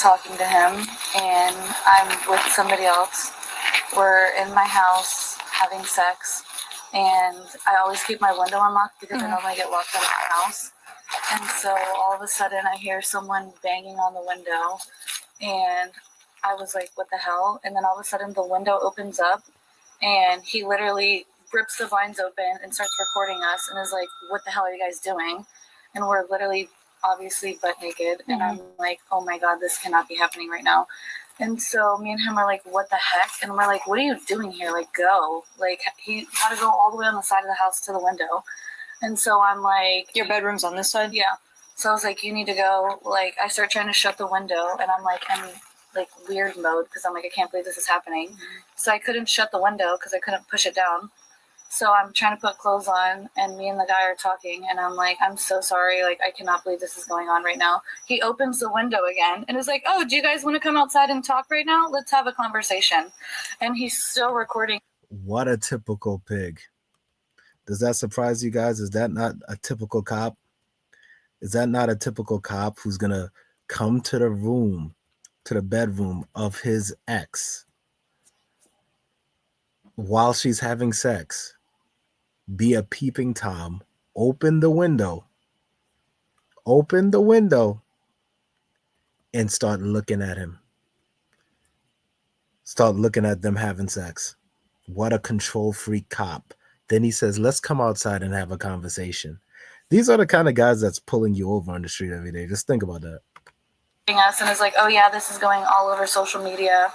talking to him, and I'm with somebody else. We're in my house having sex, and I always keep my window unlocked because I normally get locked out of my house. And so all of a sudden I hear someone banging on the window, and I was like, what the hell? And then all of a sudden the window opens up, and he literally rips the blinds open and starts recording us and is like, what the hell are you guys doing? And we're literally obviously butt naked. And I'm like, oh my God, this cannot be happening right now. And so me and him are like, what the heck? And we're like, what are you doing here? Like, go. Like, he had to go all the way on the side of the house to the window. And so I'm like... Your bedroom's on this side? Yeah. So I was like, you need to go. Like, I start trying to shut the window, and I'm like, in like weird mode because I'm like, I can't believe this is happening. So I couldn't shut the window because I couldn't push it down. So I'm trying to put clothes on, and me and the guy are talking, and I'm like, I'm so sorry. Like, I cannot believe this is going on right now. He opens the window again and is like, oh, do you guys want to come outside and talk right now? Let's have a conversation. And he's still recording. What a typical pig. Does that surprise you guys? Is that not a typical cop? Is that not a typical cop who's going to come to the room, to the bedroom of his ex while she's having sex, be a peeping Tom, open the window, and start looking at him. Start looking at them having sex. What a control freak cop. Then he says, let's come outside and have a conversation. These are the kind of guys that's pulling you over on the street every day. Just think about that. Us and is like, oh yeah, this is going all over social media.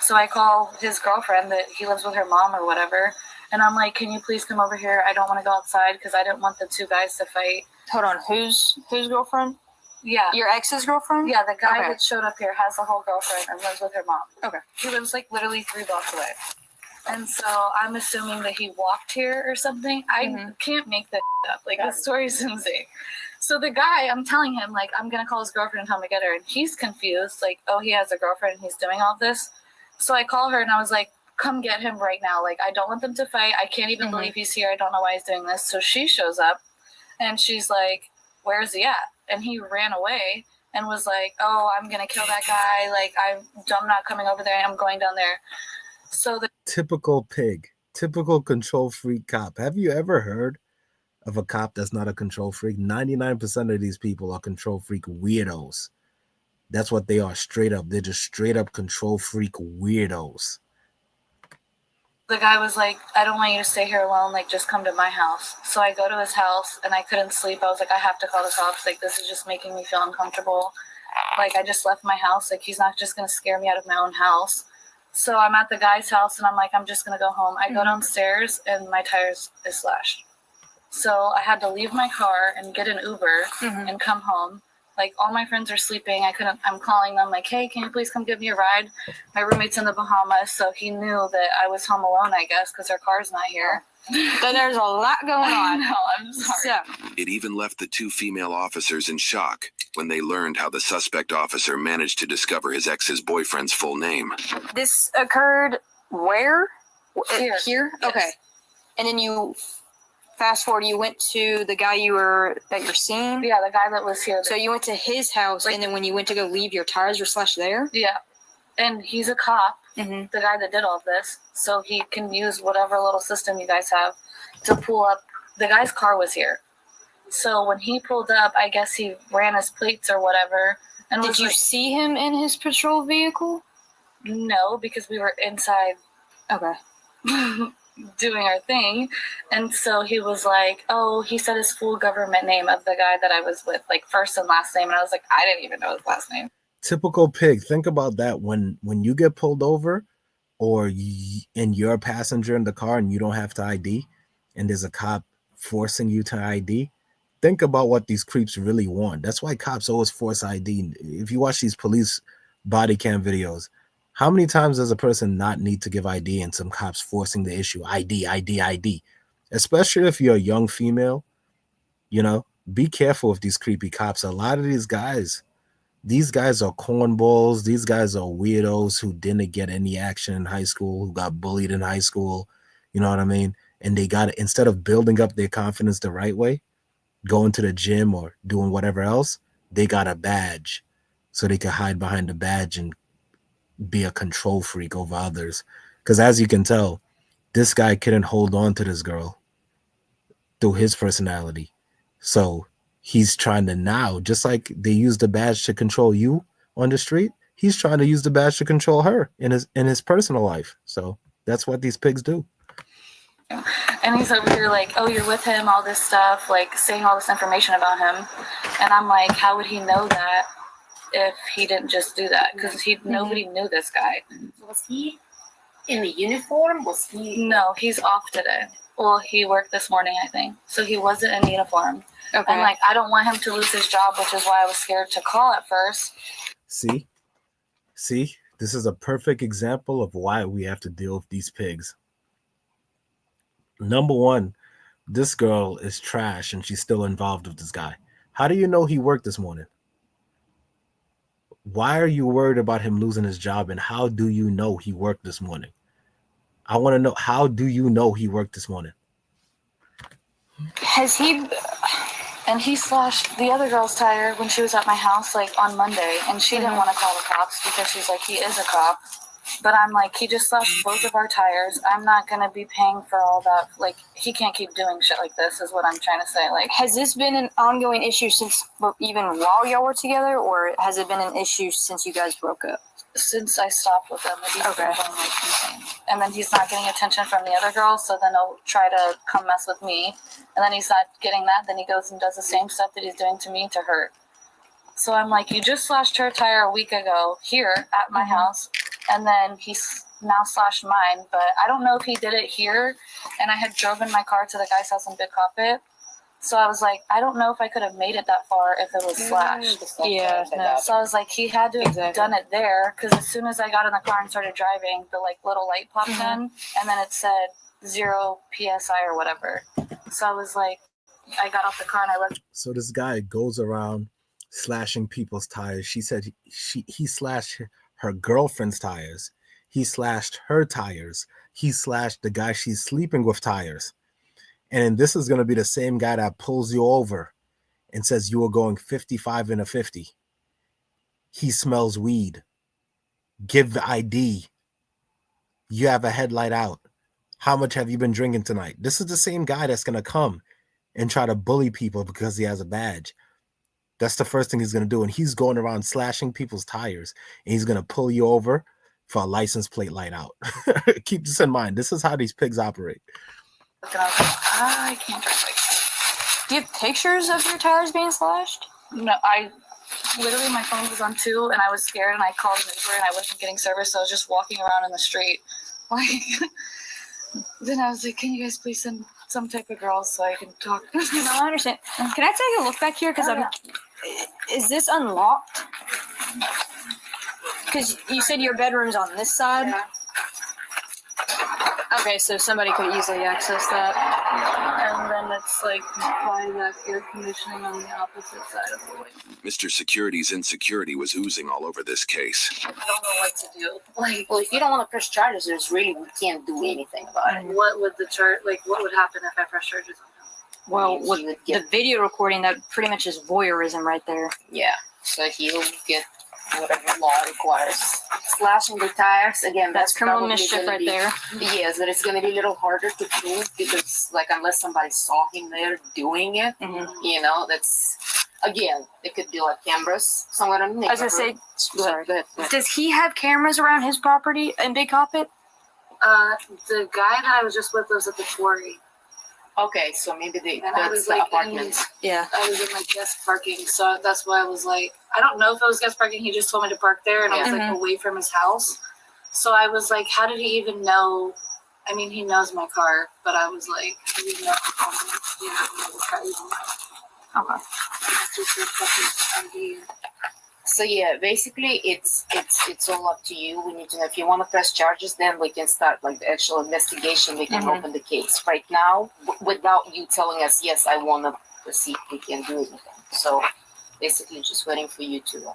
So I call his girlfriend that he lives with her mom or whatever. And I'm like, can you please come over here? I don't want to go outside because I didn't want the two guys to fight. Hold on, whose girlfriend? Yeah. Your ex's girlfriend? Yeah, the guy that showed up here has a whole girlfriend and lives with her mom. Okay. He lives like literally 3 blocks away. And so I'm assuming that he walked here or something. I can't make that up. Like, the story's insane. So the guy, I'm telling him, like, I'm going to call his girlfriend and tell him to get her. And he's confused. Like, oh, he has a girlfriend and he's doing all this. So I call her and I was like, come get him right now. Like, I don't want them to fight. I can't even believe he's here. I don't know why he's doing this. So she shows up and she's like, where's he at? And he ran away and was like, oh, I'm going to kill that guy. Like, I'm not coming over there. I'm going down there. So the typical pig, typical control freak cop. Have you ever heard of a cop that's not a control freak? 99% of these people are control freak weirdos. That's what they are, straight up. They're just straight up control freak weirdos. The guy was like, I don't want you to stay here alone. Like, just come to my house. So I go to his house and I couldn't sleep. I was like, I have to call the cops. Like, this is just making me feel uncomfortable. Like, I just left my house. Like, he's not just going to scare me out of my own house. So I'm at the guy's house and I'm like, I'm just going to go home. I go downstairs and my tires is slashed. So I had to leave my car and get an Uber and come home. Like, all my friends are sleeping. I'm calling them like, hey, can you please come give me a ride? My roommate's in the Bahamas, so he knew that I was home alone, I guess, because her car's not here. So there's a lot going on. No, I'm sorry. It even left the 2 female officers in shock when they learned how the suspect officer managed to discover his ex's boyfriend's full name. This occurred where? Here? Okay. Yes. And then you fast forward, you went to the guy you're seeing? Yeah, the guy that was here. So you went to his house, and then when you went to go leave, your tires were slashed there? Yeah. And he's a cop, the guy that did all of this, so he can use whatever little system you guys have to pull up. The guy's car was here. So when he pulled up, I guess he ran his plates or whatever. And did you see him in his patrol vehicle? No, because we were inside. Okay. Doing our thing. And so he was like, oh, he said his full government name of the guy that I was with, like first and last name. And I was like, I didn't even know his last name. Typical pig. Think about that when you get pulled over or and you're a passenger in the car and you don't have to ID and there's a cop forcing you to ID. Think about what these creeps really want. That's why cops always force ID. If you watch these police body cam videos, how many times does a person not need to give ID and some cops forcing the issue? ID. Especially if you're a young female, you know, be careful with these creepy cops. A lot of these guys are cornballs. These guys are weirdos who didn't get any action in high school, who got bullied in high school. You know what I mean? And they got, instead of building up their confidence the right way, going to the gym or doing whatever else, they got a badge. so they could hide behind the badge and be a control freak over others. Because as you can tell, this guy couldn't hold on to this girl through his personality. So he's trying to now, just like they use the badge to control you on the street, he's trying to use the badge to control her in his personal life. So that's what these pigs do. And he's over here like, oh, you're with him, all this stuff, like saying all this information about him. And I'm like, how would he know that if he didn't just do that? Because nobody knew this guy. Was he in the uniform? Was he? No, he's off today. Well, he worked this morning, I think. So he wasn't in uniform. Okay. And like, I don't want him to lose his job, which is why I was scared to call at first. See, this is a perfect example of why we have to deal with these pigs. Number one, this girl is trash and she's still involved with this guy. How do you know he worked this morning? Why are you worried about him losing his job, and how do you know he worked this morning? I want to know, how do you know he worked this morning? Has he? And he slashed the other girl's tire when she was at my house, like on Monday, and she didn't want to call the cops because she's like, he is a cop. But I'm like, he just slashed both of our tires. I'm not going to be paying for all that. Like, he can't keep doing shit like this is what I'm trying to say. Like, Has this been an ongoing issue since even while y'all were together, or has it been an issue since you guys broke up? since I stopped with him, he's Okay. been going like insane. And then he's not getting attention from the other girls, so then he'll try to come mess with me. And then he's not getting that, then he goes and does the same stuff that he's doing to me to her. So I'm like, you just slashed her tire a week ago here at my house, and then he's now slashed mine. But I don't know if he did it here, and I had driven my car to the guy's house in Big Coppet. So I was like, I don't know if I could have made it that far if it was slashed. Yeah, no. So I was like, he had to have done it there, because as soon as I got in the car and started driving, the like little light popped in, and then it said 0 PSI or whatever. So I was like, I got off the car and I looked. So this guy goes around slashing people's tires. She said he slashed her girlfriend's tires. He slashed her tires. He slashed the guy she's sleeping with tires. And this is going to be the same guy that pulls you over and says you were going 55 in a 50. He smells weed. Give the ID. You have a headlight out. How much have you been drinking tonight? This is the same guy that's going to come and try to bully people because he has a badge. That's the first thing he's going to do. And he's going around slashing people's tires. And he's going to pull you over for a license plate light out. Keep this in mind. This is how these pigs operate. And I was like, I can't drive like that. Do you have pictures of your tires being slashed? No, I literally, my phone was on 2 and I was scared and I called an Uber and I wasn't getting service. So I was just walking around in the street. Like, then I was like, can you guys please send some type of girls so I can talk? No, I understand. Can I take a look back here? Because is this unlocked? Because you said your bedroom's on this side. Yeah. Okay, so somebody could easily access that. And then it's like by the air conditioning on the opposite side of the way. Mr. Security's insecurity was oozing all over this case. I don't know what to do. Like, Well, if you don't want to press charges, there's really, we can't do anything about it. what would the what would happen if I press charges on him? Well, You with would the get, video recording, that pretty much is voyeurism right there. yeah. So he'll get whatever law requires. Slashing the tires, again, That's criminal probably mischief gonna right be- there. Yes, but it's going to be a little harder to prove because, like, unless somebody saw him there doing it, you know, that's, again, it could be like cameras somewhere in the I was neighborhood. going to say, sorry. Go ahead. Does he have cameras around his property in Big Coppet? The guy that I was just with was at the quarry. Okay, so maybe And I that's was the like, apartments. Yeah. I was in like guest parking, so that's why I was like, I don't know if it was guest parking. He just told me to park there, and I was like away from his house. So I was like, how did he even know? I mean, he knows my car, but I was like, he didn't know Okay. Just a fucking ID. So yeah, basically it's all up to you. We need to know if you want to press charges, then we can start like the actual investigation. We can open the case. Right now, without you telling us, yes, I want to proceed, we can't do anything. So basically, just waiting for you to.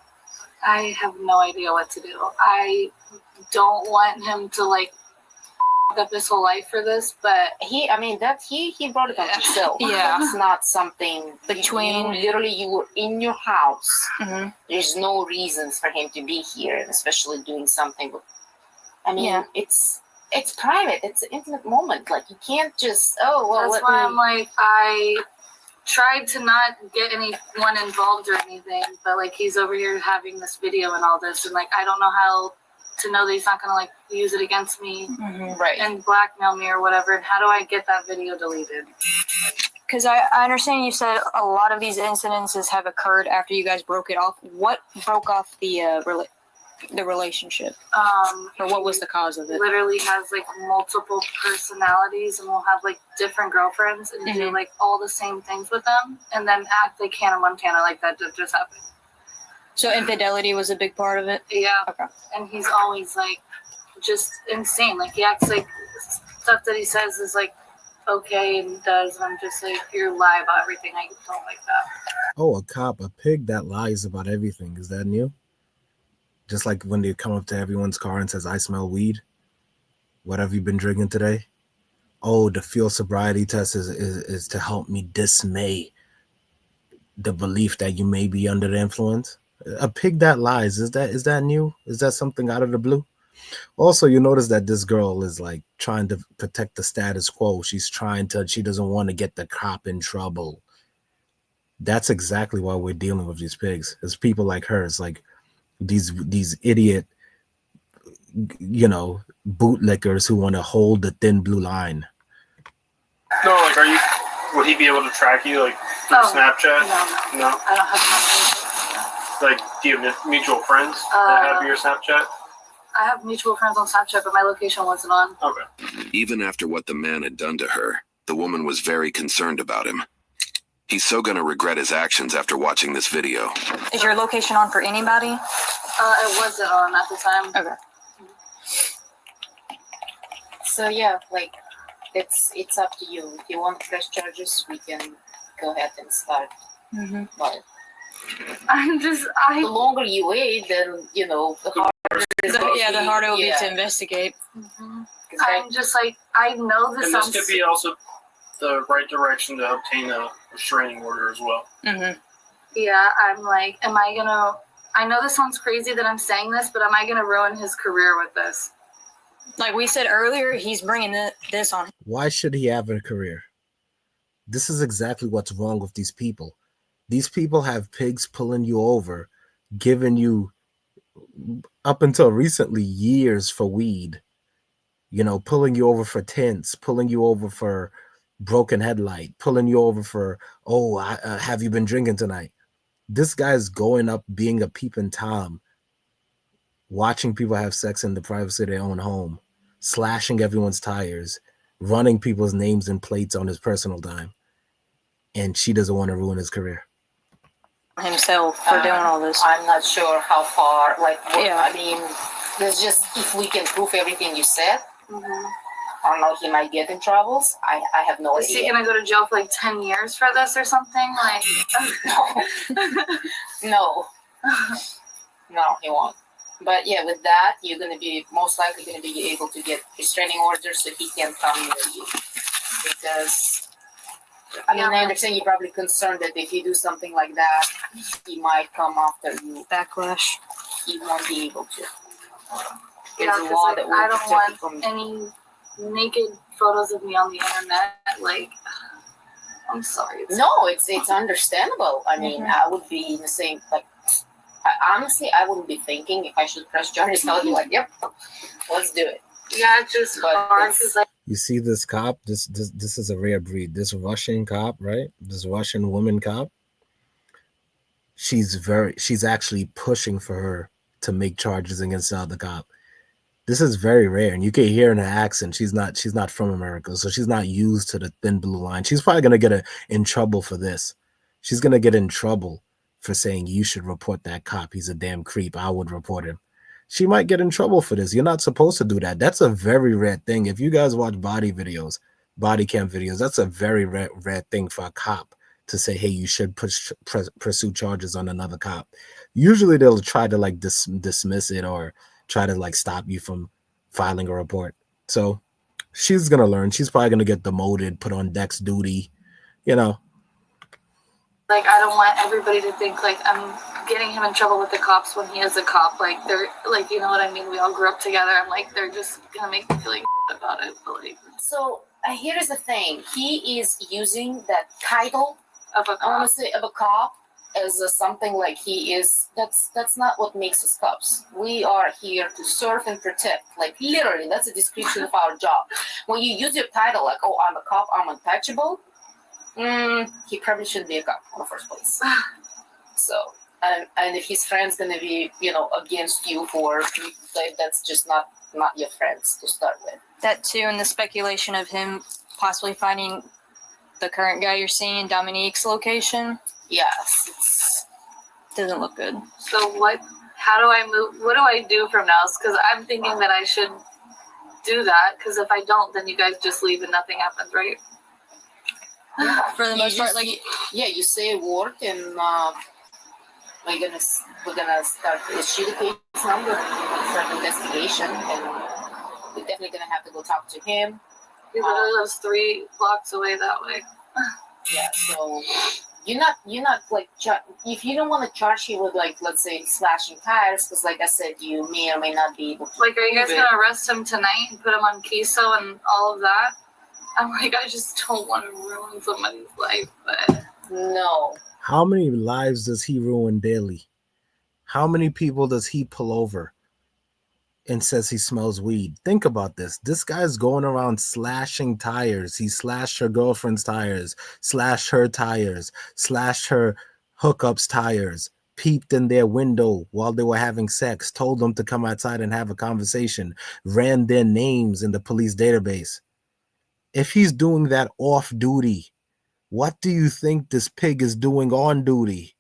I have no idea what to do. I don't want him to like locked up his whole life for this, but he brought it on himself. Yeah. It's not something Between- you were in your house. Mm-hmm. There's no reasons for him to be here, and especially doing something with, Yeah. it's private. It's an intimate moment. Like, you can't just, that's why I'm like, I tried to not get anyone involved or anything, but like he's over here having this video and all this, and like I don't know how to know that he's not gonna like use it against me right. and blackmail me or whatever. And how do I get that video deleted? Because I understand you said a lot of these incidences have occurred after you guys broke it off. What broke off the relationship? Or what was the cause of it? Literally has like multiple personalities and will have like different girlfriends and do like all the same things with them and then act like Hannah Montana, like that just happened. So infidelity was a big part of it? Yeah. Okay. And he's always like just insane. Like he acts like stuff that he says is like okay and does, and I'm just like, you're lie about everything. I don't like that. Oh, a pig that lies about everything. Is that new? Just like when they come up to everyone's car and says, I smell weed. What have you been drinking today? Oh, the field sobriety test is to help me dismay the belief that you may be under the influence. A pig that lies, is that new? Is that something out of the blue? Also, you notice that this girl is like trying to protect the status quo. She doesn't want to get the cop in trouble. That's exactly why we're dealing with these pigs. It's people like her. It's like these idiot, bootlickers who want to hold the thin blue line. No, like, would he be able to track you, like, through Snapchat? No. I don't have Like, do you have mutual friends that have your Snapchat? I have mutual friends on Snapchat, but my location wasn't on. Okay. Even after what the man had done to her, the woman was very concerned about him. He's so gonna regret his actions after watching this video. Is your location on for anybody? It wasn't on at the time. Okay. So yeah, like, it's up to you. If you want to press charges, we can go ahead and start. But the longer you wait, then the harder. The harder it will be to investigate. I'm just like, I know this And sounds. this could be also the right direction to obtain a restraining order as well. Yeah, I'm like, I know this sounds crazy that I'm saying this, but am I gonna ruin his career with this? Like we said earlier, he's bringing this on. Why should he have a career? This is exactly what's wrong with these people. These people have pigs pulling you over, giving you, up until recently, years for weed. Pulling you over for tints, pulling you over for broken headlight, pulling you over for, have you been drinking tonight? This guy's going up being a peeping Tom, watching people have sex in the privacy of their own home, slashing everyone's tires, running people's names and plates on his personal time. And she doesn't want to ruin his career. Himself for doing all this. I'm not sure how far, Yeah. I mean, there's just, if we can prove everything you said, I don't know, he might get in troubles. I have no Is idea. he gonna go to jail for like 10 years for this or something? Like, No, he won't. But yeah, with that, you're most likely gonna be able to get restraining orders so he can't come near you. Because I understand you're probably concerned that if you do something like that, he might come after you. Backlash. He won't be able to. yeah, There's a 'cause, law like, that will I don't protect you want from. any naked photos of me on the internet. Like, I'm sorry. No, it's understandable. I mean, I would be in the same, honestly, I wouldn't be thinking if I should press charges. I would be like, yep, let's do it. Yeah, it's just But hard because like. You see this cop, this is a rare breed. This Russian cop, right? This Russian woman cop. She's actually pushing for her to make charges against the other cop. This is very rare, and you can hear in her accent she's not from America, so she's not used to the thin blue line. She's probably gonna get in trouble for this. She's gonna get in trouble for saying you should report that cop. He's a damn creep. I would report him. She might get in trouble for this. You're not supposed to do that. That's a very rare thing. If you guys watch body cam videos, that's a very rare thing for a cop to say, hey, you should pursue charges on another cop. Usually they'll try to like dismiss it or try to like stop you from filing a report. So She's gonna learn. She's probably gonna get demoted, put on deck's duty. You know. Like, I don't want everybody to think like I'm getting him in trouble with the cops when he is a cop. Like, they're like, you know what I mean? We all grew up together. I'm like, they're just gonna make me feel like about it. But like, So here is the thing: he is using that title of a I want cop. to say of a cop as something like he is. That's not what makes us cops. We are here to serve and protect. Like literally, that's a description of our job. When you use your title, like, oh, I'm a cop, I'm untouchable. He probably shouldn't be a cop in the first place. So, and if his friend's gonna be, against you for like, that's just not your friends to start with. That too, and the speculation of him possibly finding the current guy you're seeing, Dominique's location, Yes, doesn't look good. So how do I move? What do I do from now? Because I'm thinking that I should do that. Because if I don't, then you guys just leave and nothing happens, right? For the You most part, just- like, you say a word and we're gonna start issue the case number and start investigation, and we're definitely gonna have to go talk to him. He literally lives 3 blocks away that way. Yeah, so you're not like if you don't want to charge him with, like, let's say slashing tires, because like I said, you may or may not be able to. Like, are you guys prove it. gonna arrest him tonight and put him on queso and all of that? I'm like, I just don't want to ruin somebody's life, but No. How many lives does he ruin daily? How many people does he pull over and says he smells weed? Think about this. This guy's going around slashing tires. He slashed her girlfriend's tires, slashed her tires, slashed her hookup's tires, peeped in their window while they were having sex, told them to come outside and have a conversation, ran their names in the police database. If he's doing that off duty, what do you think this pig is doing on duty?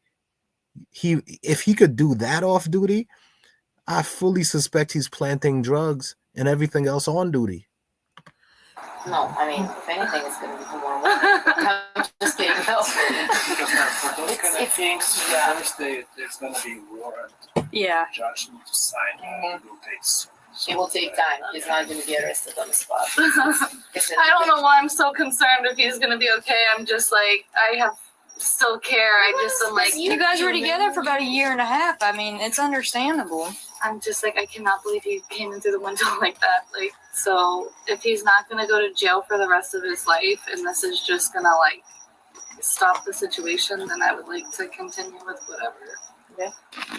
If he could do that off duty, I fully suspect he's planting drugs and everything else on duty. No, I mean, if anything, it's going to be more work. I'm just kidding. No. Because now for those kind of things, yeah. first there's going to be warrant. yeah. Judge needs to sign it. It will take time. He's not going to be arrested on the spot. I don't know why I'm so concerned if he's gonna be okay. I'm just like, I have still care. I just am like, You guys were together for about 1.5 years. I mean, it's understandable. I'm just like, I cannot believe he came in through the window like that. Like, so if he's not gonna go to jail for the rest of his life, and this is just gonna like stop the situation, then I would like to continue with whatever.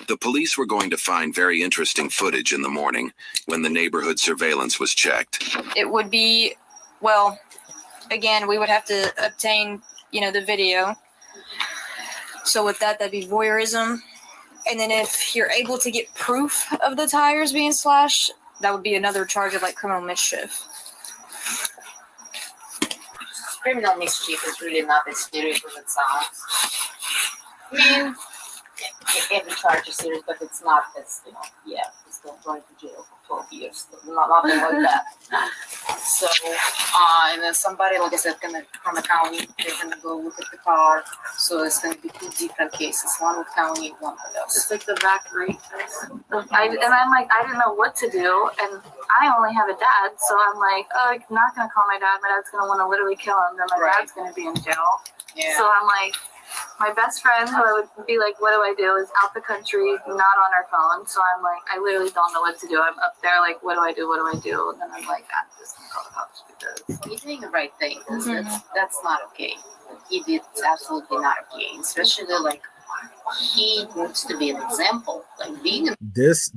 The police were going to find very interesting footage in the morning when the neighborhood surveillance was checked. It would be, well, again, we would have to obtain, the video. So with that, that'd be voyeurism. And then if you're able to get proof of the tires being slashed, that would be another charge of like criminal mischief. Criminal mischief is really not as serious as it sounds. I mean, every charge is serious, but it's not as, it's still going to jail for 12 years. Nothing like that. So, and then somebody, like I said, from the county, they're going to go look at the car. So it's going to be 2 different cases, one with county, one with us. It's like the back rate test. I'm like, I didn't know what to do, and I only have a dad, so I'm like, oh, I'm not gonna call my dad. My dad's gonna want to literally kill him. Then my dad's gonna be in jail. Yeah. So I'm like, my best friend, who I would be like, what do I do, is out the country, not on her phone. So I'm like, I literally don't know what to do. I'm up there, like, what do I do? What do I do? And then I'm like, I'm just gonna call the cops because He's doing the right thing. That's not okay. He did absolutely not okay. Especially like he needs to be an example. Like being This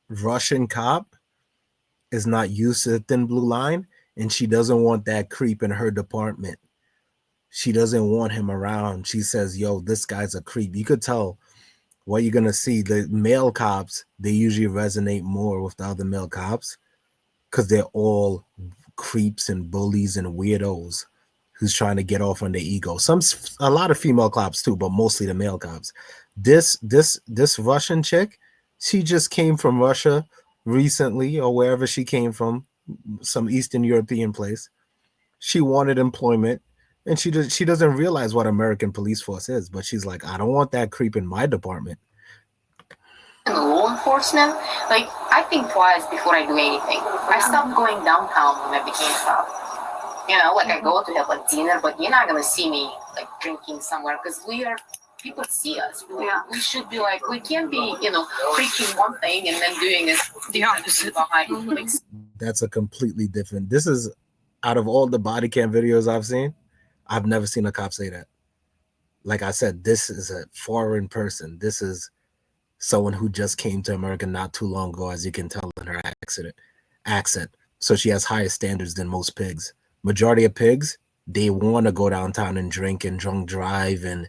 Russian cop is not used to the thin blue line, and she doesn't want that creep in her department. She doesn't want him around. She says, yo, this guy's a creep. You could tell what you're going to see. The male cops, they usually resonate more with the other male cops because they're all creeps and bullies and weirdos who's trying to get off on their ego. A lot of female cops too, but mostly the male cops. This Russian chick, she just came from Russia recently or wherever she came from, some Eastern European place. She wanted employment. And she doesn't realize what American police force is, but she's like, I don't want that creep in my department. law enforcement, like I think twice before I do anything. I stopped going downtown when I became a cop. You know, like I go to have like dinner, but you're not gonna see me like drinking somewhere because people see us. We should be like, we can't be, you know, preaching one thing and then doing it The opposite. behind. Like, That's a completely different. This is out of all the body cam videos I've seen, I've never seen a cop say that. Like I said, this is a foreign person. This is someone who just came to America not too long ago, as you can tell in her accent. So she has higher standards than most pigs. Majority of pigs, they want to go downtown and drink and drunk drive and,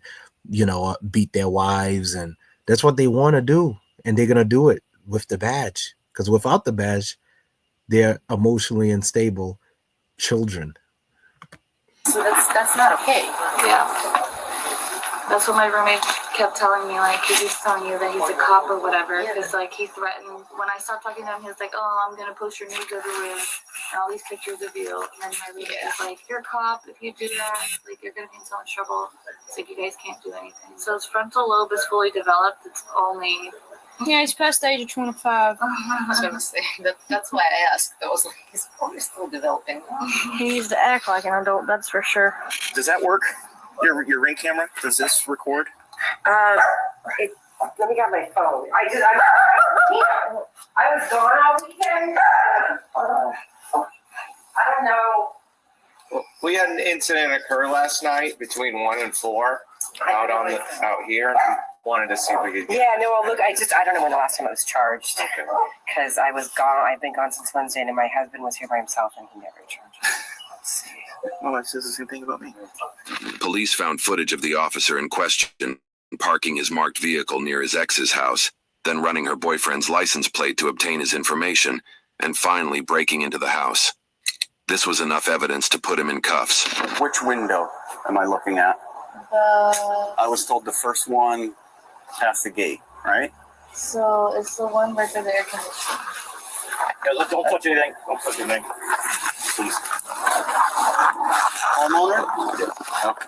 you know, beat their wives. And that's what they want to do. And they're going to do it with the badge. Because without the badge, they're emotionally unstable children. so that's not okay. Yeah. That's what my roommate kept telling me, like, he's telling you that he's a cop or whatever, because, like, he threatened, when I stopped talking to him, he was like, oh, I'm going to post your news everywhere, and all these pictures of you, and then my roommate was like, you're a cop, if you do that, like, you're going to be in so much trouble, it's like, you guys can't do anything. So his frontal lobe is fully developed, it's only... Yeah, he's past the age of 25. I was gonna say that's why I asked. I was like, he's probably still developing. He needs to act like an adult, that's for sure. Does that work? Your Ring camera? Does this record? Let me get my phone. I was gone all weekend. I don't know. We had an incident occur last night between 1 and 4 out here. Wanted to see if we could get. Yeah, no, well, look, I don't know when the last time it was charged. Because I was gone. I've been gone since Wednesday, and my husband was here by himself, and he never charged. Let's see. My wife says the same thing about me. Police found footage of the officer in question parking his marked vehicle near his ex's house, then running her boyfriend's license plate to obtain his information, and finally breaking into the house. This was enough evidence to put him in cuffs. Which window am I looking at? I was told the first one past the gate, right? So it's the one right by the air conditioner. Yeah, don't touch anything. Don't touch anything. Please. Homeowner? Yeah. Okay.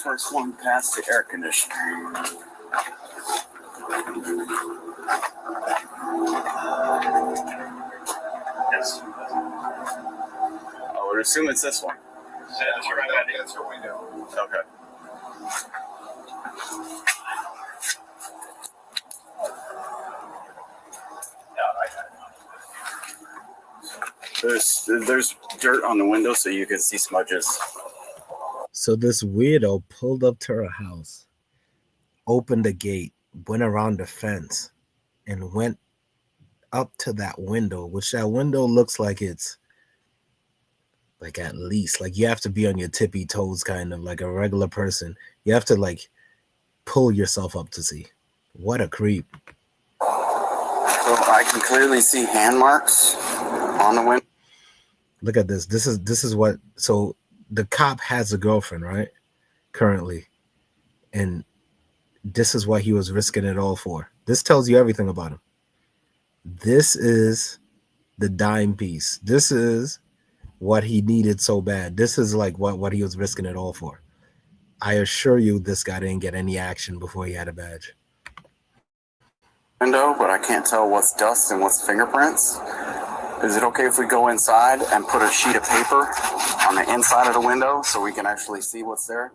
First one past the air conditioner. Yes. I would assume it's this one. Yeah, that's right. That's your window. Okay. There's dirt on the window so you can see smudges. So this weirdo pulled up to her house, opened the gate, went around the fence, and went up to that window, which that window looks like it's like at least like you have to be on your tippy toes, kind of like a regular person. You have to like pull yourself up to see. What a creep. So I can clearly see hand marks on the window. Look at this. This is what, so the cop has a girlfriend, right? Currently. And this is what he was risking it all for. This tells you everything about him. This is the dime piece. This is what he needed so bad. This is like what he was risking it all for. I assure you this guy didn't get any action before he had a badge. Window, but I can't tell what's dust and what's fingerprints. Is it okay if we go inside and put a sheet of paper on the inside of the window so we can actually see what's there?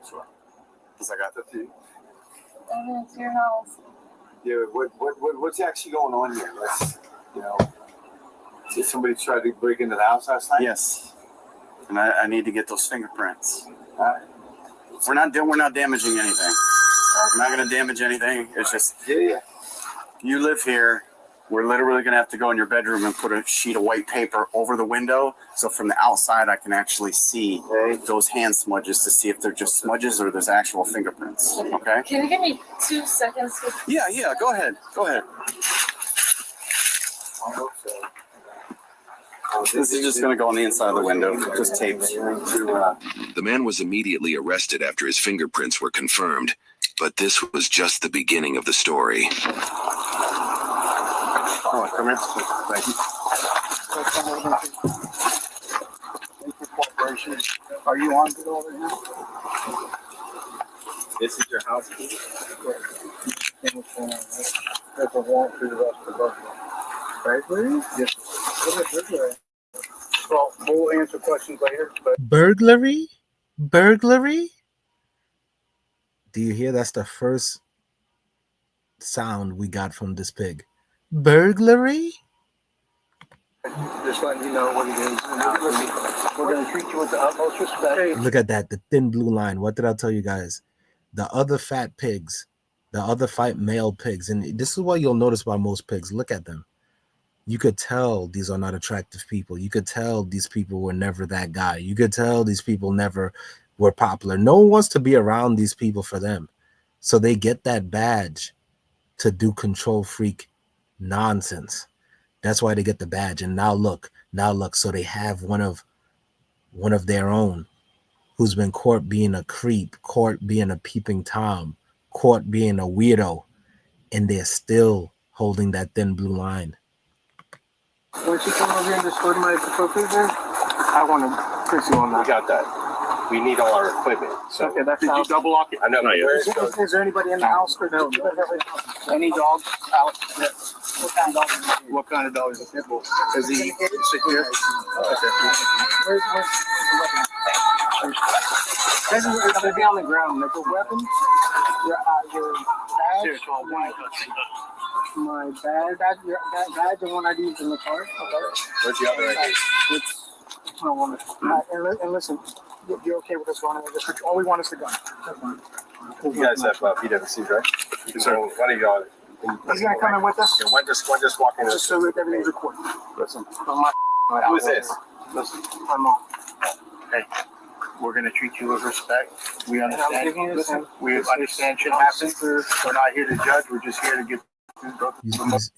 Sure. Because I got the thing. It's your house. Yeah, what's actually going on here? Let's, did somebody try to break into the house last night? Yes. And I need to get those fingerprints. We're not damaging anything. We're not going to damage anything. It's just, you live here. We're literally going to have to go in your bedroom and put a sheet of white paper over the window. So from the outside, I can actually see those hand smudges to see if they're just smudges or there's actual fingerprints. Okay? Can you give me 2 seconds? Yeah. Go ahead. This is just going to go on the inside of the window. Just taped. The man was immediately arrested after his fingerprints were confirmed, but this was just the beginning of the story. Oh, come here. Thank you. Thank you for cooperation. Are you on to go over here? This is your house. There's a warrant for the rest of the burglary. Burglary? Yes. What is burglary? Well, we'll answer questions later, but Burglary? Burglary? Do you hear? That's the first sound we got from this pig. Burglary? just letting you know what it is. We're going to treat you with the utmost respect. Look at that, the thin blue line. What did I tell you guys? The other fat pigs, the other fat male pigs, and this is what you'll notice about most pigs. Look at them. You could tell these are not attractive people. You could tell these people were never that guy. You could tell these people never were popular. No one wants to be around these people for them. So they get that badge to do control freak nonsense. That's why they get the badge. And now look. So they have one of their own who's been caught being a creep, caught being a peeping Tom, caught being a weirdo, and they're still holding that thin blue line. When she come over here and destroy my trophies there, I want to press you on that. We got that. We need all our equipment. So Okay, that's did you out. double lock it? I know. Is there anybody in the house? Or no? Any dogs out? Yes. What kind of dogs? What kind of dogs? Is he secure? Okay. Where's the weapon? This is going to be on the ground. Like a weapon? Your badge? My badge? That badge, the one I used in the car? Okay. Where's the other ID? I don't want it. And listen, you're okay with us going in there? All we want is the gun. That's fine. You guys have PWCs, right? So what are y'all? He's gonna come in with us. When just walk in. Just so that everything's recorded. Listen, Who is this? Listen, my mom. Hey, we're gonna treat you with respect. We understand. Listen, we understand shit happens. We're not here to judge. We're just here to get.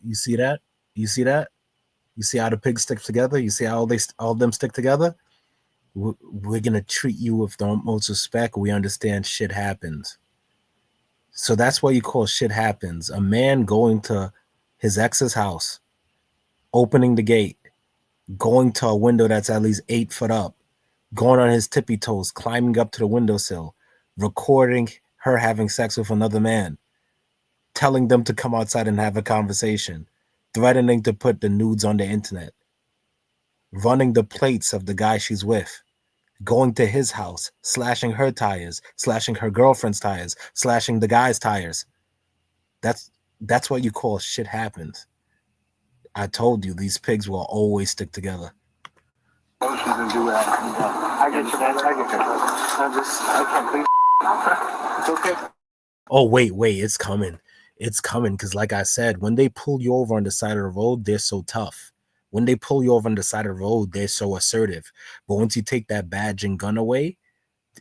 You see that? You see that? You see how the pigs stick together? You see how all of them stick together? We're gonna treat you with the utmost respect. We understand shit happens. So that's what you call shit happens. A man going to his ex's house, opening the gate, going to a window that's at least 8 foot up, going on his tippy toes, climbing up to the windowsill, recording her having sex with another man, telling them to come outside and have a conversation, threatening to put the nudes on the internet, running the plates of the guy she's with, going to his house, slashing her tires, slashing her girlfriend's tires, slashing the guy's tires. That's what you call shit happens. I told you, these pigs will always stick together. I get you, man. I can't think. It's okay. Oh, wait, it's coming. It's coming because, like I said, when they pull you over on the side of the road, they're so tough. When they pull you over on the side of the road, they're so assertive. But once you take that badge and gun away,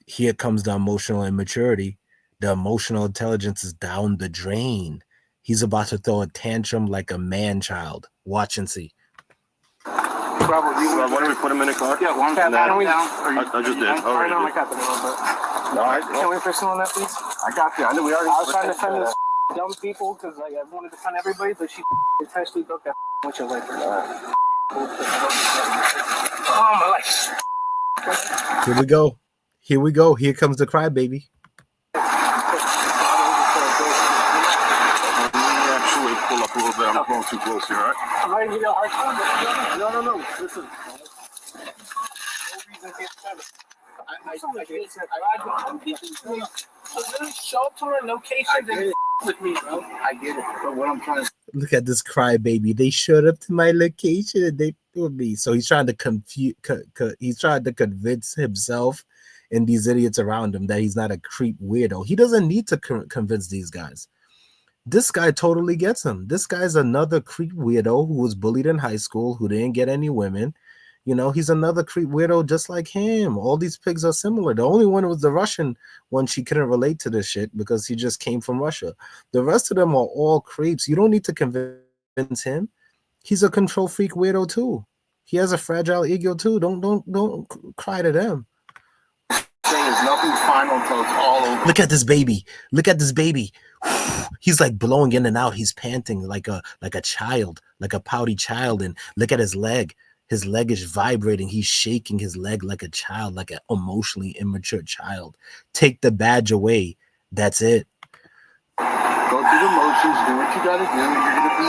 here comes the emotional immaturity. The emotional intelligence is down the drain. He's about to throw a tantrum like a man-child. Watch and see. Robert, why don't we put him in a car? Yeah, one down. I just did. I know I got the number, but can we pursue on that, please? I got you. I know we already. I was trying to defend this dumb people because I wanted to defend everybody, but she essentially broke that which is like. Oh my life. Here we go. Here comes the crybaby. Actually, pull up a little bit. I'm going too close here, all right? I'm not even a hard time. No. Listen. No reason to get upset. Show up to my location and with me, bro. I get it. But what I'm trying to Look at this crybaby. They showed up to my location and they with me. So he's trying to he's trying to convince himself and these idiots around him that he's not a creep weirdo. He doesn't need to convince these guys. This guy totally gets him. This guy's another creep weirdo who was bullied in high school, who didn't get any women. You know, he's another creep weirdo just like him. All these pigs are similar. The only one was the Russian one. She couldn't relate to this shit because he just came from Russia. The rest of them are all creeps. You don't need to convince him. He's a control freak weirdo too. He has a fragile ego too. Don't cry to them. Nothing's final until it's all over. Look at this baby. Look at this baby. He's like blowing in and out. He's panting like a child, like a pouty child. And look at his leg. His leg is vibrating. He's shaking his leg like a child, like an emotionally immature child. Take the badge away. That's it. Go through the motions, do what you gotta do. You're gonna be,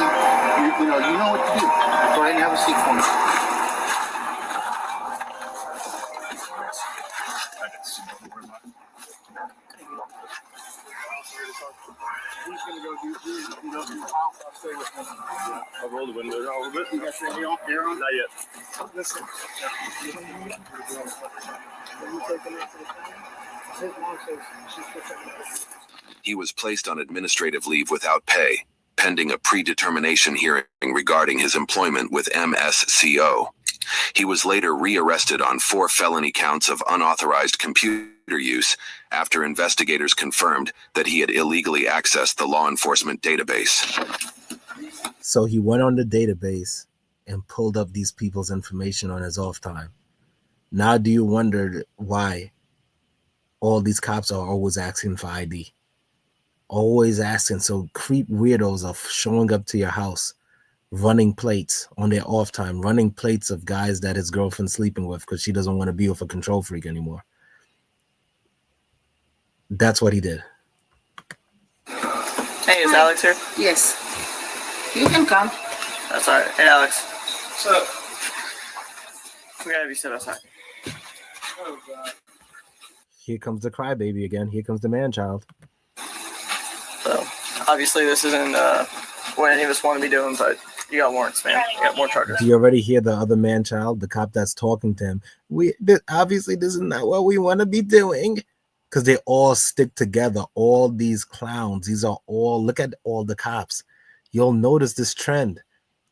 you know what to do. Go ahead and have a seat for me. He's gonna go do house. I'll stay with him. I'll roll the window down a little bit. You got your hair on? Not yet. Listen. He was placed on administrative leave without pay, pending a predetermination hearing regarding his employment with MSCO. He was later rearrested on 4 felony counts of unauthorized computer use after investigators confirmed that he had illegally accessed the law enforcement database. So he went on the database and pulled up these people's information on his off time. Now do you wonder why all these cops are always asking for ID? Always asking. So creep weirdos are showing up to your house, running plates on their off time, running plates of guys that his girlfriend's sleeping with because she doesn't want to be with a control freak anymore. That's what he did. Hey, is Alex here? Yes. You can come. That's all right. Hey, Alex. So, we gotta have you sit outside. Oh, God. Here comes the crybaby again. Here comes the man-child. So, obviously, this isn't what any of us want to be doing, but you got warrants, man. You got more charges. Do you already hear the other man-child, the cop that's talking to him? Obviously, this is not what we want to be doing. Because they all stick together. All these clowns. These are all, look at all the cops. You'll notice this trend.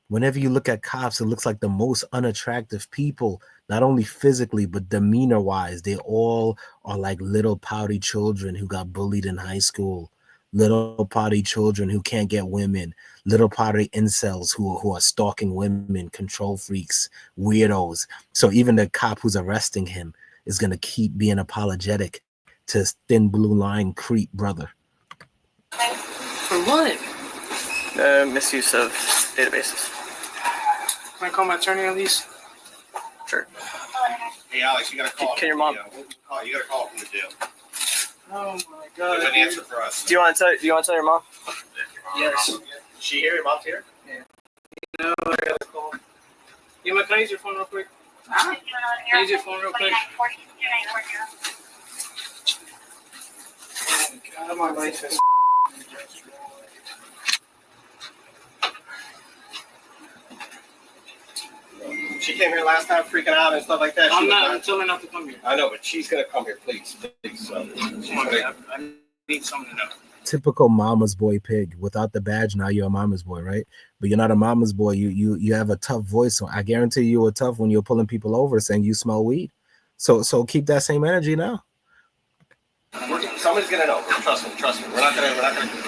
Whenever you look at cops, it looks like the most unattractive people, not only physically, but demeanor-wise. They all are like little pouty children who got bullied in high school. Little pouty children who can't get women. Little pouty incels who are stalking women, control freaks, weirdos. So even the cop who's arresting him is going to keep being apologetic to his thin blue line creep brother. For what? Misuse of databases. Can I call my attorney at least? Sure. Hey, Alex, you gotta call. Can your mom? You gotta call from the jail. Oh my God. There's an answer for us. Do you want to tell your mom? Yes. Is she here? Your mom's here? No, I gotta call. Can I use your phone real quick? Can I use your phone real quick? God, my life is. She came here last time freaking out and stuff like that. I'm telling her not to come here. I know, but she's gonna come here, please. I need something to know. Typical mama's boy pig. Without the badge, now you're a mama's boy, right? But you're not a mama's boy. You have a tough voice. So I guarantee you were tough when you're pulling people over saying you smell weed. So keep that same energy now. Somebody's gonna know. Trust me. We're not gonna.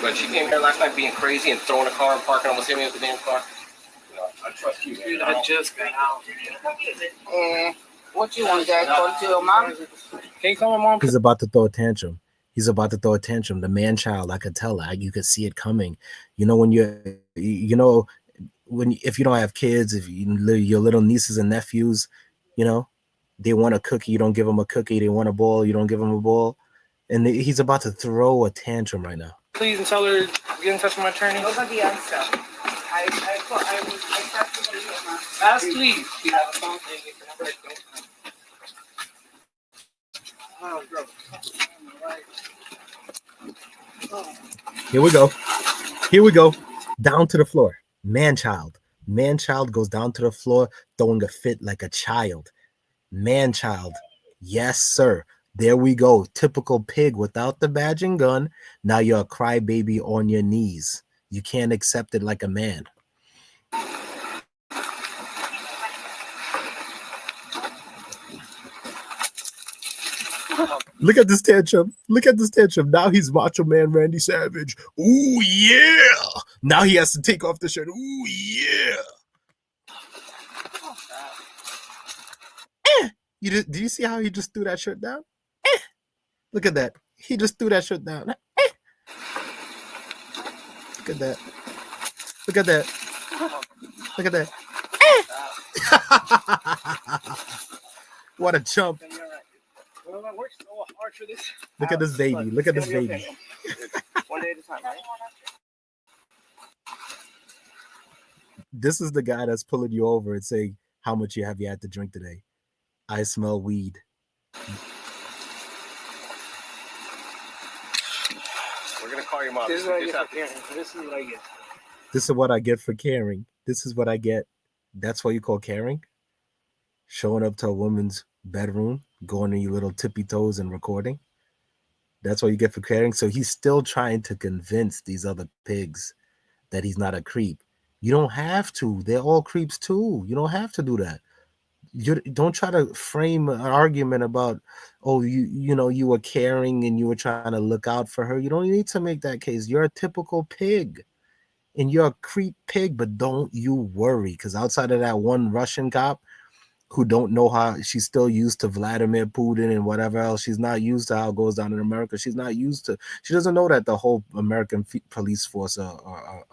But she came here last night being crazy and throwing a car and parking almost hit me with the damn car. You know, I trust you. Dude, I just got out. What you want, Dad? Call to your mom? Can you call my mom? He's about to throw a tantrum. The man child, I could tell. You could see it coming. You know, if you don't have kids, if your little nieces and nephews, you know, they want a cookie, you don't give them a cookie. They want a ball, you don't give them a ball. And he's about to throw a tantrum right now. Please and tell her get in touch with my attorney. Nobody answer. Ask please. You have a phone thing. Oh, bro. Here we go. Down to the floor. Man-child goes down to the floor, throwing a fit like a child. Man-child. Yes, sir. There we go. Typical pig without the badge and gun. Now you're a crybaby on your knees. You can't accept it like a man. Look at this tantrum. Now he's Macho Man Randy Savage. Ooh, yeah. Now he has to take off the shirt. Ooh, yeah. Do you see how he just threw that shirt down? Look at that. He just threw that shirt down. Look at that. What a chump. Look at this baby. time, right? This is the guy that's pulling you over and saying, how much have you had to drink today? I smell weed. We're gonna call your mom. This is what I get for caring. This is what I get. This is what I get for caring. This is what I get. That's what you call caring? Showing up to a woman's bedroom, going on your little tippy toes and recording. That's what you get for caring. So he's still trying to convince these other pigs that he's not a creep. You don't have to. They're all creeps too. You don't have to do that. You don't try to frame an argument about, oh, you were caring and you were trying to look out for her. You don't need to make that case. You're a typical pig and you're a creep pig, but don't you worry, because outside of that one Russian cop who don't know how, she's still used to Vladimir Putin and whatever else. She's not used to how it goes down in America. She doesn't know that the whole American police force are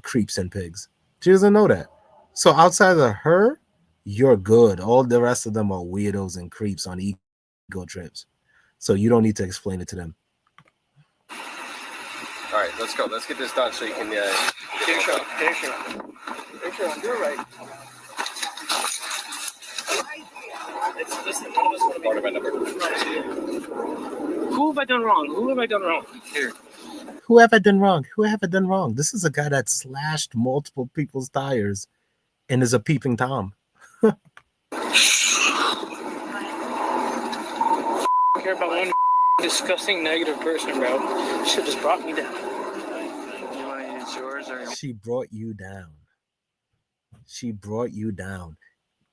creeps and pigs. She doesn't know that. So outside of her, you're good. All the rest of them are weirdos and creeps on ego trips. So you don't need to explain it to them. All right, let's go. Let's get this done so you can. Take sure. Do it right. Listen, one of us want to Part of my number. Who have I done wrong? Here. Who have I done wrong? This is a guy that slashed multiple people's tires and is a peeping Tom. Care about one disgusting negative person, bro. Should just brought me down. You want to use yours or? She brought you down.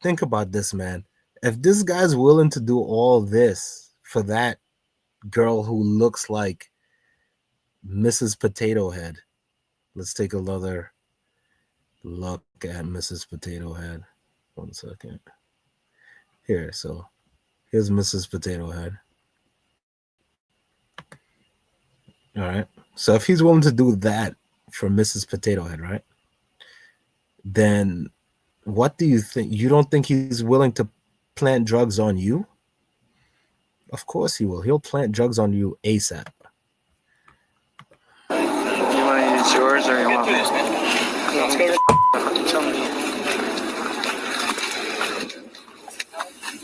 Think about this, man. If this guy's willing to do all this for that girl who looks like Mrs. Potato Head, let's take another look at Mrs. Potato Head. 1 second. Here, so here's Mrs. Potato Head. All right. So if he's willing to do that for Mrs. Potato Head, right? Then what do you think? You don't think he's willing to plant drugs on you? Of course he will. He'll plant drugs on you ASAP. You want to use yours or you want me? Let's go. Tell me.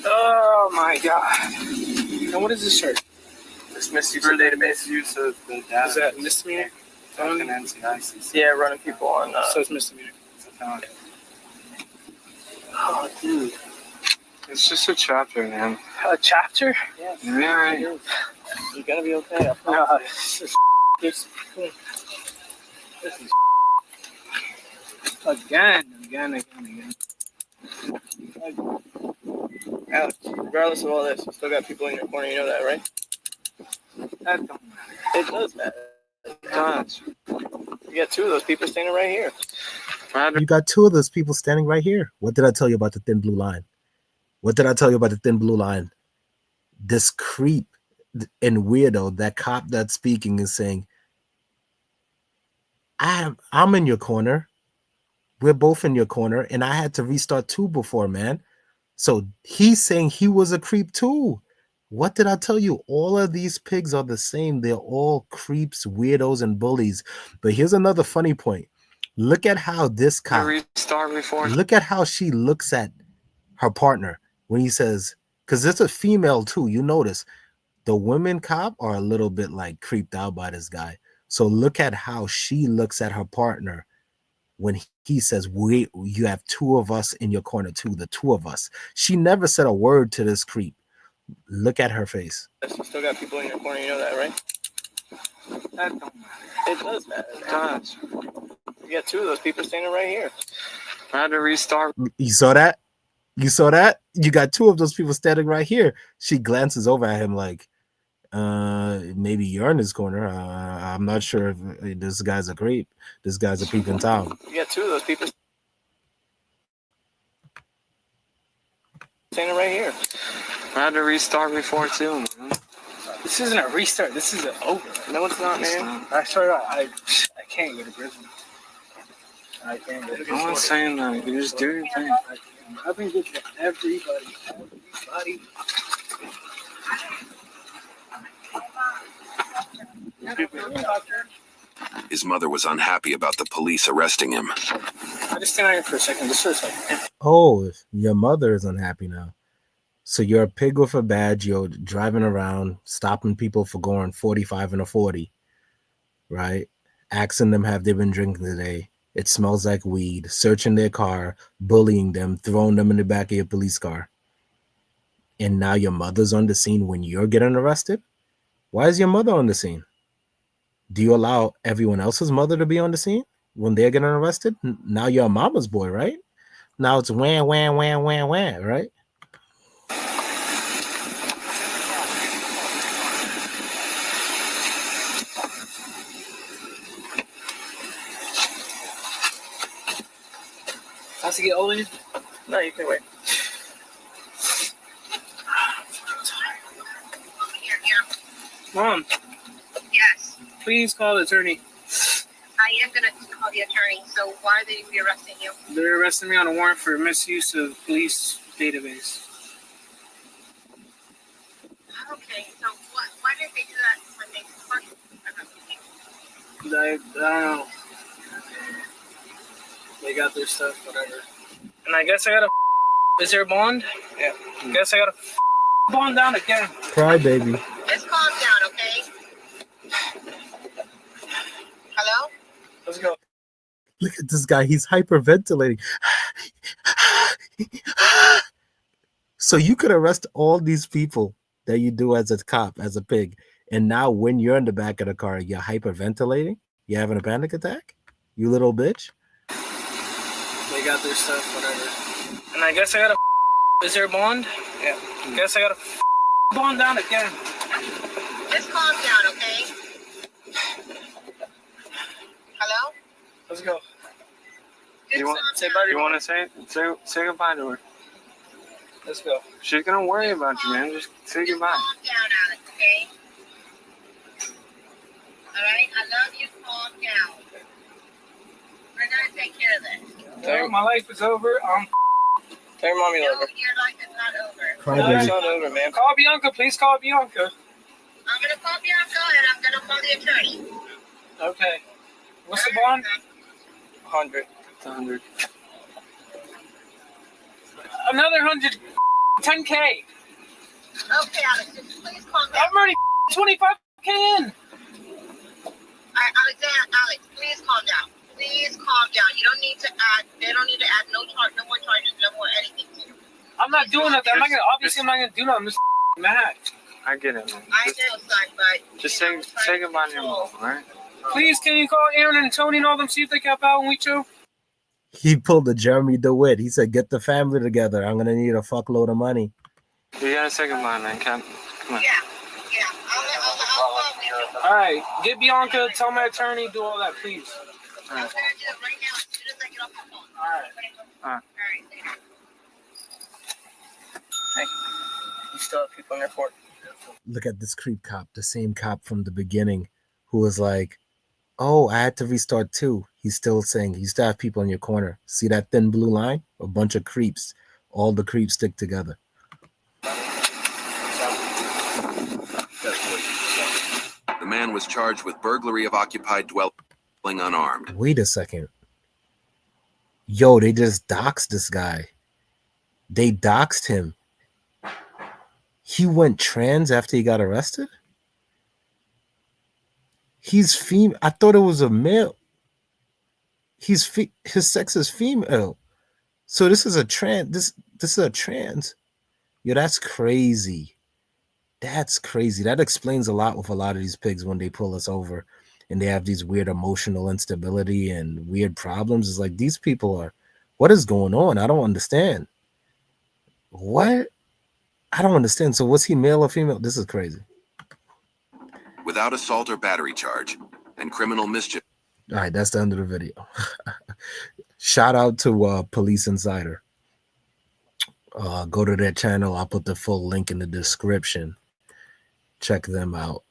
Oh my god. Now what is this shirt? This misuse database use of the data. Is that misdemeanor? Yeah, running people on. So it's misdemeanor. Oh, dude. It's just a chapter, man. A chapter? Yeah. Yeah, right. You're gonna be okay. This is again. Alex, regardless of all this, you still got people in your corner. You know that, right? That don't matter. It does matter. It does. You got two of those people standing right here. You got two of those people standing right here. What did I tell you about the thin blue line? This creep and weirdo, that cop that's speaking is saying, I'm in your corner. We're both in your corner, and I had to restart two before, man. So he's saying he was a creep too. What did I tell you? All of these pigs are the same. They're all creeps, weirdos, and bullies. But here's another funny point. Look at how this cop, look at how she looks at her partner when he says, because it's a female too, you notice. The women cop are a little bit like creeped out by this guy. So look at how she looks at her partner when he says, you have two of us in your corner too, the two of us. She never said a word to this creep. Look at her face. You still got people in your corner, you know that, right? That don't matter. It does matter. It does. You got two of those people standing right here. I had to restart. You saw that? You got two of those people standing right here. She glances over at him like, maybe you're in his corner. I'm not sure if this guy's a creep. This guy's a peeping Tom. You got two of those people standing right here. I had to restart before too, man. This isn't a restart. This is an over. No, it's not, man. I can't go to prison. I can't go to prison. No one's saying that. You just do your thing. I've been good to everybody. His mother was unhappy about the police arresting him. I just stand here for a second, just for a second. Oh, your mother is unhappy now. So you're a pig with a badge. You're driving around, stopping people for going 45 and a 40, right? Asking them have they been drinking today. It smells like weed. Searching their car, bullying them, throwing them in the back of your police car. And now your mother's on the scene when you're getting arrested? Why is your mother on the scene? Do you allow everyone else's mother to be on the scene when they're getting arrested? Now you're a mama's boy, right? Now it's wham, wham, wham, wham, wham, right? Has to get old in you? No, you can wait. Mom, Yes, please call the attorney. I am gonna call the attorney. So why are they arresting you? They're arresting me on a warrant for misuse of police database. Okay, so why did they do that when they first arrested you? I don't know. They got their stuff, whatever. And I guess I gotta. Is there a bond? Yeah. I guess I gotta bond down again. Cry, baby. Just calm down, okay? Hello? Let's go. Look at this guy. He's hyperventilating. So you could arrest all these people that you do as a cop, as a pig. And now when you're in the back of the car, you're hyperventilating? You're having a panic attack? You little bitch? They got their stuff, whatever. And I guess I gotta. Is there a bond? Yeah. I guess I gotta bond down again. Just calm down, okay? Hello? Let's go. Just You want calm say down. bye? You want to say goodbye to her? Let's go. She's gonna worry about you, man. Just say Just goodbye. calm down, Alex, okay? Alright? I love you. Calm down. We're gonna take care of this. Tell her my life is over. Tell your mommy No, over. your life is not over. Cry, No, it's baby. not over, man. Call Bianca, please. Call Bianca. I'm gonna call Bianca and I'm gonna call the attorney. Okay. What's the bond? 100. It's 100. Another 100. 10K. Okay, Alex, just please calm down. I'm already 25K in. Alright, Alex, please calm down. Please calm down. You don't need to add. They don't need to add no more charges, no more anything to you. I'm not doing nothing. I'm not gonna do nothing. I'm just mad. I get it, man. I know, son, but Just you say know, goodbye to your mom, alright? Please, can you call Aaron and Tony and all them, see if they can help out when we chill? He pulled a Jeremy DeWitt. He said, get the family together. I'm going to need a fuckload of money. You gotta say goodbye, man. Come on. Yeah. I'll Alright, get Bianca, tell my attorney, do all that, please. I'm gonna do it right now as soon as I get off the phone. Alright. Alright, later. Hey, you still have people in your court. Look at this creep cop, the same cop from the beginning who was like, oh, I had to restart too. He's still saying, you still have people in your corner. See that thin blue line? A bunch of creeps. All the creeps stick together. The man was charged with burglary of occupied dwelling unarmed. Wait a second. Yo, they just doxed this guy. They doxed him. He went trans after he got arrested? He's female. I thought it was a male. His sex is female. So this is a trans. This is a trans. Yo, that's crazy. That's crazy. That explains a lot with a lot of these pigs when they pull us over and they have these weird emotional instability and weird problems. It's like these people are, what is going on? I don't understand. What? I don't understand. So was he male or female? This is crazy. Without assault or battery charge and criminal mischief. All right, that's the end of the video. Shout out to Police Insider. Go to their channel. I'll put the full link in the description. Check them out.